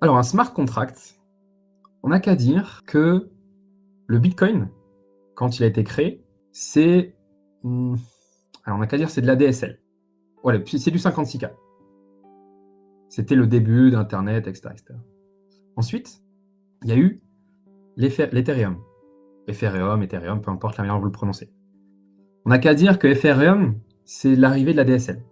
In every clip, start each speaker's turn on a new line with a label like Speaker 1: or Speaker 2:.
Speaker 1: Alors, un smart contract, on n'a qu'à dire que le Bitcoin, quand il a été créé, c'est... alors, on n'a qu'à dire c'est de la DSL. Voilà, c'est du 56K. C'était le début d'Internet, etc., etc. Ensuite, il y a eu l'Ethereum. Ethereum, peu importe la manière dont vous le prononcez. On n'a qu'à dire que Ethereum, c'est l'arrivée de la DSL.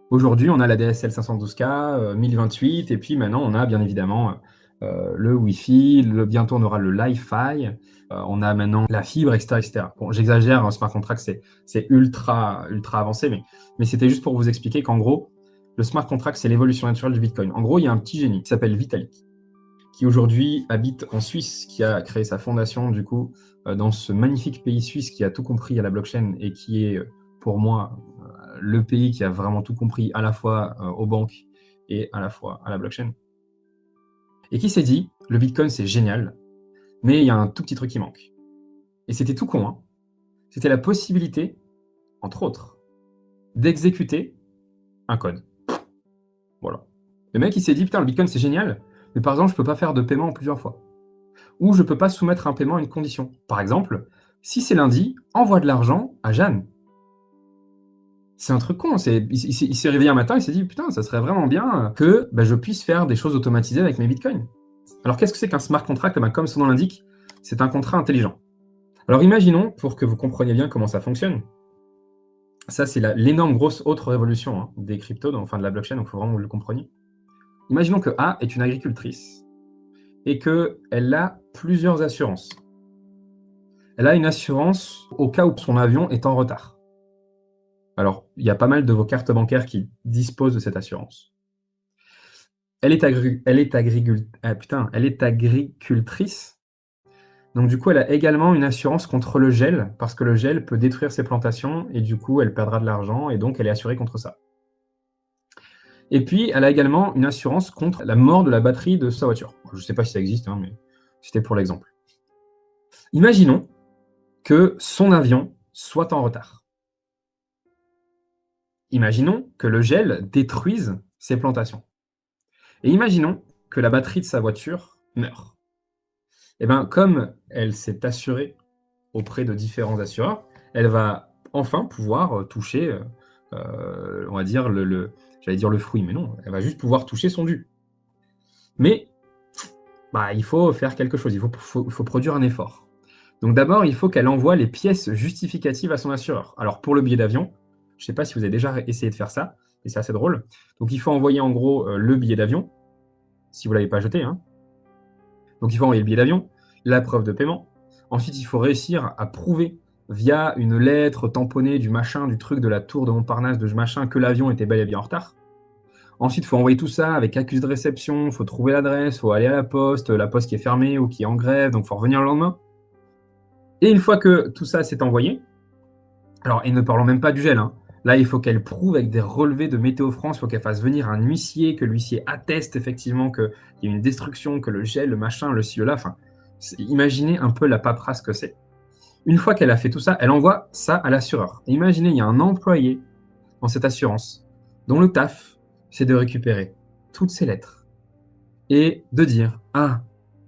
Speaker 1: Aujourd'hui, on a la DSL 512K, 1028, et puis maintenant, on a bien évidemment le Wi-Fi, bientôt on aura le Li-Fi, on a maintenant la fibre, etc. etc. Bon, j'exagère, hein, smart contract, c'est ultra avancé, mais c'était juste pour vous expliquer qu'en gros, le smart contract, c'est l'évolution naturelle du Bitcoin. En gros, il y a un petit génie qui s'appelle Vitalik, qui aujourd'hui habite en Suisse, qui a créé sa fondation, du coup, dans ce magnifique pays suisse qui a tout compris à la blockchain et qui est, pour moi, le pays qui a vraiment tout compris à la fois aux banques et à la fois à la blockchain. Et qui s'est dit, le Bitcoin, c'est génial, mais il y a un tout petit truc qui manque. Et c'était tout con, hein. C'était la possibilité, entre autres, d'exécuter un code. Voilà. Le mec, il s'est dit, putain, le Bitcoin, c'est génial, mais par exemple, je ne peux pas faire de paiement en plusieurs fois. Ou je ne peux pas soumettre un paiement à une condition. Par exemple, si c'est lundi, envoie de l'argent à Jeanne. C'est un truc con. Il s'est réveillé un matin, il s'est dit, putain, ça serait vraiment bien que je puisse faire des choses automatisées avec mes bitcoins. Alors, qu'est-ce que c'est qu'un smart contract? Comme son nom l'indique, c'est un contrat intelligent. Alors, imaginons, pour que vous compreniez bien comment ça fonctionne, ça, c'est l'énorme grosse autre révolution des cryptos, enfin de la blockchain, donc il faut vraiment que vous le compreniez. Imaginons que A est une agricultrice et qu'elle a plusieurs assurances. Elle a une assurance au cas où son avion est en retard. Alors, il y a pas mal de vos cartes bancaires qui disposent de cette assurance. Elle est agricultrice. Donc, du coup, elle a également une assurance contre le gel, parce que le gel peut détruire ses plantations, et du coup, elle perdra de l'argent, et donc elle est assurée contre ça. Et puis, elle a également une assurance contre la mort de la batterie de sa voiture. Je ne sais pas si ça existe, mais c'était pour l'exemple. Imaginons que son avion soit en retard. Imaginons que le gel détruise ses plantations. Et imaginons que la batterie de sa voiture meurt. Et bien, comme elle s'est assurée auprès de différents assureurs, elle va enfin pouvoir toucher, on va dire, j'allais dire le fruit, mais non, elle va juste pouvoir toucher son dû. Mais il faut faire quelque chose, il faut produire un effort. Donc d'abord, il faut qu'elle envoie les pièces justificatives à son assureur. Alors pour le billet d'avion, je ne sais pas si vous avez déjà essayé de faire ça, mais c'est assez drôle. Donc il faut envoyer en gros le billet d'avion, si vous ne l'avez pas jeté. Donc il faut envoyer le billet d'avion, la preuve de paiement. Ensuite, il faut réussir à prouver via une lettre tamponnée du machin, du truc de la tour de Montparnasse, de machin, que l'avion était bel et bien en retard. Ensuite, il faut envoyer tout ça avec accusé de réception, il faut trouver l'adresse, il faut aller à la poste qui est fermée ou qui est en grève, donc il faut revenir le lendemain. Et une fois que tout ça s'est envoyé, alors, et ne parlons même pas du gel, là, il faut qu'elle prouve avec des relevés de Météo France, il faut qu'elle fasse venir un huissier, que l'huissier atteste effectivement qu'il y a une destruction, que le gel, le machin, le ci, le là, enfin, imaginez un peu la paperasse que c'est. Une fois qu'elle a fait tout ça, elle envoie ça à l'assureur. Imaginez, il y a un employé dans cette assurance dont le taf, c'est de récupérer toutes ces lettres et de dire « Ah,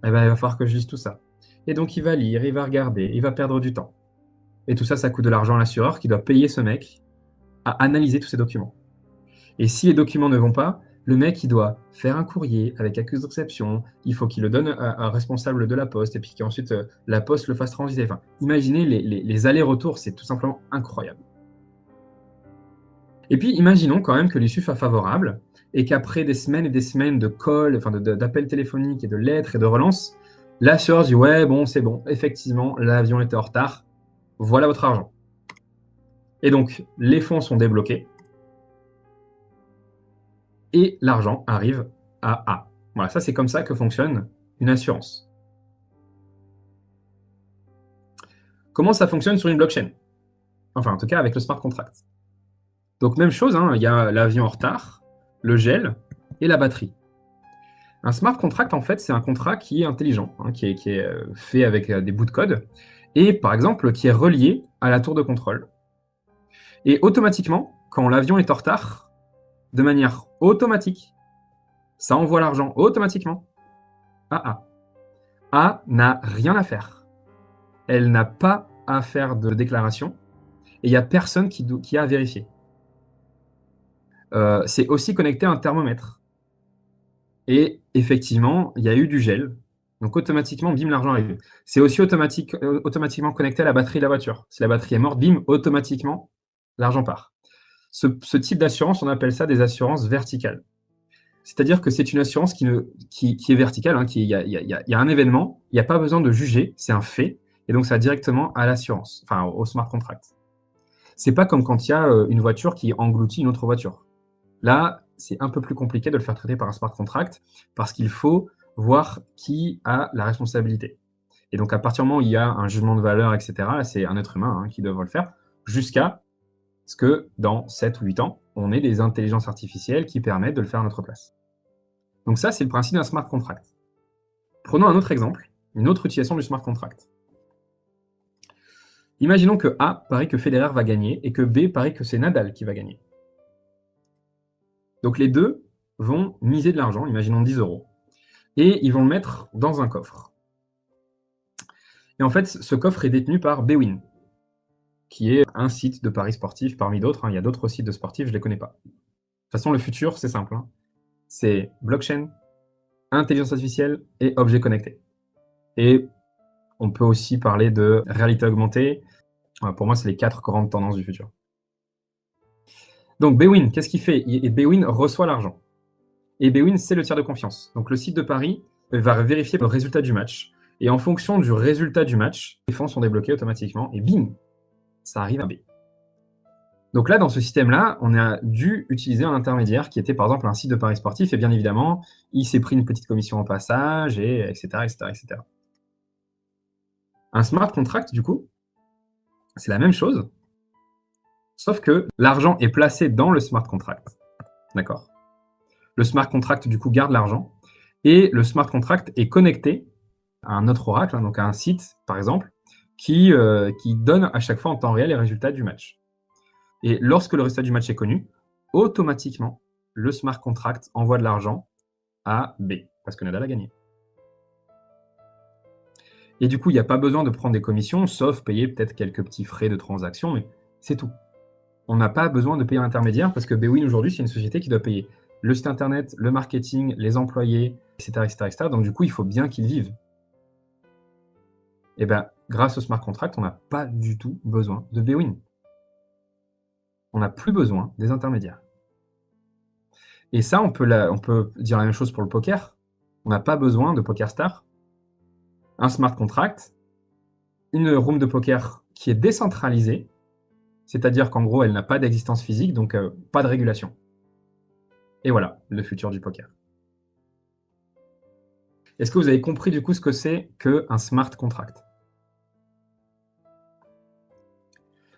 Speaker 1: il va falloir que je lise tout ça. » Et donc, il va lire, il va regarder, il va perdre du temps. Et tout ça, ça coûte de l'argent à l'assureur qui doit payer ce mec à analyser tous ces documents. Et si les documents ne vont pas, le mec, il doit faire un courrier avec accusé de réception, il faut qu'il le donne à un responsable de la poste, et puis qu'ensuite la poste le fasse transiter. Enfin, imaginez les allers-retours, c'est tout simplement incroyable. Et puis, imaginons quand même que l'issue soit favorable, et qu'après des semaines et des semaines de calls, enfin d'appels téléphoniques et de lettres et de relances, l'assureur dit « Ouais, bon, c'est bon, effectivement, l'avion était en retard, voilà votre argent. » Et donc, les fonds sont débloqués, et l'argent arrive à A. Voilà, ça c'est comme ça que fonctionne une assurance. Comment ça fonctionne sur une blockchain? Enfin, en tout cas avec le smart contract. Donc même chose, il y a l'avion en retard, le gel et la batterie. Un smart contract, en fait, c'est un contrat qui est intelligent, qui est fait avec des bouts de code, et par exemple, qui est relié à la tour de contrôle. Et automatiquement, quand l'avion est en retard, de manière automatique, ça envoie l'argent automatiquement à A. A n'a rien à faire. Elle n'a pas à faire de déclaration et il n'y a personne qui a à vérifier. C'est aussi connecté à un thermomètre. Et effectivement, il y a eu du gel. Donc automatiquement, bim, l'argent arrive. C'est aussi automatiquement connecté à la batterie de la voiture. Si la batterie est morte, bim, automatiquement, l'argent part. Ce type d'assurance, on appelle ça des assurances verticales. C'est-à-dire que c'est une assurance qui est verticale. Hein, il y a un événement, il n'y a pas besoin de juger, c'est un fait. Et donc, ça va directement à l'assurance, enfin au smart contract. C'est pas comme quand il y a une voiture qui engloutit une autre voiture. Là, c'est un peu plus compliqué de le faire traiter par un smart contract parce qu'il faut voir qui a la responsabilité. Et donc, à partir du moment où il y a un jugement de valeur, etc., là, c'est un être humain qui devra le faire, jusqu'à ce que dans 7 ou 8 ans, on ait des intelligences artificielles qui permettent de le faire à notre place. Donc ça, c'est le principe d'un smart contract. Prenons un autre exemple, une autre utilisation du smart contract. Imaginons que A parie que Federer va gagner et que B parie que c'est Nadal qui va gagner. Donc les deux vont miser de l'argent, imaginons 10 €, et ils vont le mettre dans un coffre. Et en fait, ce coffre est détenu par Bwin, qui est un site de paris sportifs parmi d'autres. Il y a d'autres sites de sportifs, je ne les connais pas. De toute façon, le futur, c'est simple. C'est blockchain, intelligence artificielle et objets connectés. Et on peut aussi parler de réalité augmentée. Pour moi, c'est les 4 grandes tendances du futur. Donc, Bwin, qu'est-ce qu'il fait? Bwin reçoit l'argent. Et Bwin, c'est le tiers de confiance. Donc, le site de Paris va vérifier le résultat du match. Et en fonction du résultat du match, les fonds sont débloqués automatiquement. Et bim, ça arrive à B. Donc là, dans ce système-là, on a dû utiliser un intermédiaire qui était par exemple un site de paris sportif. Et bien évidemment, il s'est pris une petite commission au passage, et etc., etc., etc. Un smart contract, du coup, c'est la même chose, sauf que l'argent est placé dans le smart contract. D'accord? Le smart contract, du coup, garde l'argent. Et le smart contract est connecté à un autre oracle, donc à un site, par exemple, qui donne à chaque fois en temps réel les résultats du match. Et lorsque le résultat du match est connu, automatiquement, le smart contract envoie de l'argent à B, parce que Nadal a gagné. Et du coup, il n'y a pas besoin de prendre des commissions, sauf payer peut-être quelques petits frais de transaction, mais c'est tout. On n'a pas besoin de payer un intermédiaire, parce que Bwin, aujourd'hui, c'est une société qui doit payer le site internet, le marketing, les employés, etc., etc., etc. Donc du coup, il faut bien qu'ils vivent. Et bien, grâce au smart contract, on n'a pas du tout besoin de Bwin. On n'a plus besoin des intermédiaires. Et ça, on peut dire la même chose pour le poker. On n'a pas besoin de PokerStars. Un smart contract, une room de poker qui est décentralisée, c'est-à-dire qu'en gros, elle n'a pas d'existence physique, donc pas de régulation. Et voilà, le futur du poker. Est-ce que vous avez compris du coup ce que c'est qu'un smart contract?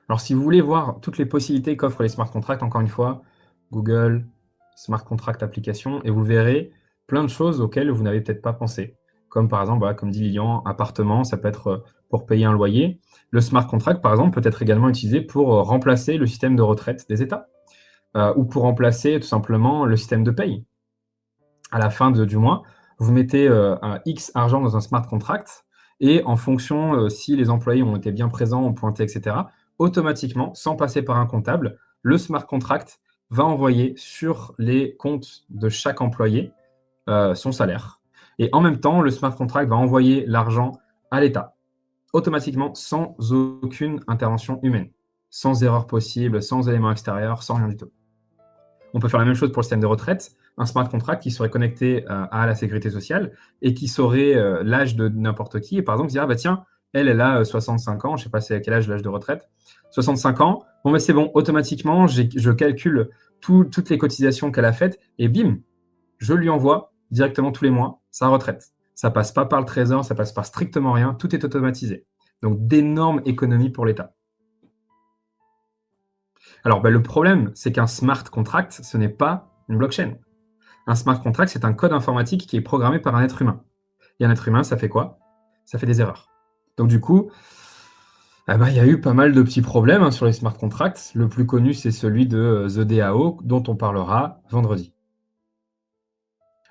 Speaker 1: Alors, si vous voulez voir toutes les possibilités qu'offrent les smart contracts, encore une fois, Google, smart contract application, et vous verrez plein de choses auxquelles vous n'avez peut-être pas pensé. Comme par exemple, voilà, comme dit Lilian, appartement, ça peut être pour payer un loyer. Le smart contract, par exemple, peut être également utilisé pour remplacer le système de retraite des États ou pour remplacer tout simplement le système de paye. À la fin du mois, vous mettez un X argent dans un smart contract et en fonction si les employés ont été bien présents, ont pointé, etc., automatiquement, sans passer par un comptable, le smart contract va envoyer sur les comptes de chaque employé son salaire. Et en même temps, le smart contract va envoyer l'argent à l'État, automatiquement, sans aucune intervention humaine, sans erreur possible, sans éléments extérieurs, sans rien du tout. On peut faire la même chose pour le système de retraite, un smart contract qui serait connecté à la sécurité sociale et qui saurait l'âge de n'importe qui. Et par exemple, dire, ah bah tiens, elle a 65 ans, je ne sais pas c'est à quel âge l'âge de retraite, 65 ans, bon, c'est bon, automatiquement, je calcule toutes les cotisations qu'elle a faites et bim, je lui envoie directement tous les mois sa retraite. Ça passe pas par le trésor, ça passe par strictement rien, tout est automatisé. Donc d'énormes économies pour l'État. Alors le problème, c'est qu'un smart contract, ce n'est pas une blockchain. Un smart contract, c'est un code informatique qui est programmé par un être humain. Et un être humain, ça fait quoi? Ça fait des erreurs. Donc du coup, il y a eu pas mal de petits problèmes sur les smart contracts. Le plus connu, c'est celui de The DAO, dont on parlera vendredi.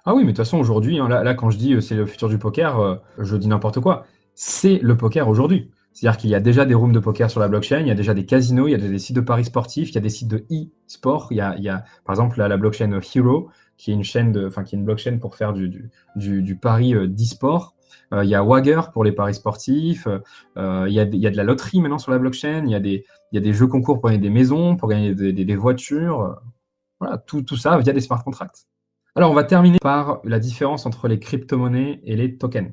Speaker 1: Ah oui, mais de toute façon, aujourd'hui, hein, là, quand je dis c'est le futur du poker, je dis n'importe quoi. C'est le poker aujourd'hui. C'est-à-dire qu'il y a déjà des rooms de poker sur la blockchain, il y a déjà des casinos, il y a des sites de paris sportifs, il y a des sites de e-sport. Il y a, par exemple, la blockchain Hero, qui est une chaîne enfin, qui est une blockchain pour faire du pari d'e-sport. Il y a Wagger pour les paris sportifs. Il y a de la loterie maintenant sur la blockchain. Il y a des jeux concours pour gagner des maisons, pour gagner des voitures. Voilà, tout ça via des smart contracts. Alors, on va terminer par la différence entre les crypto-monnaies et les tokens.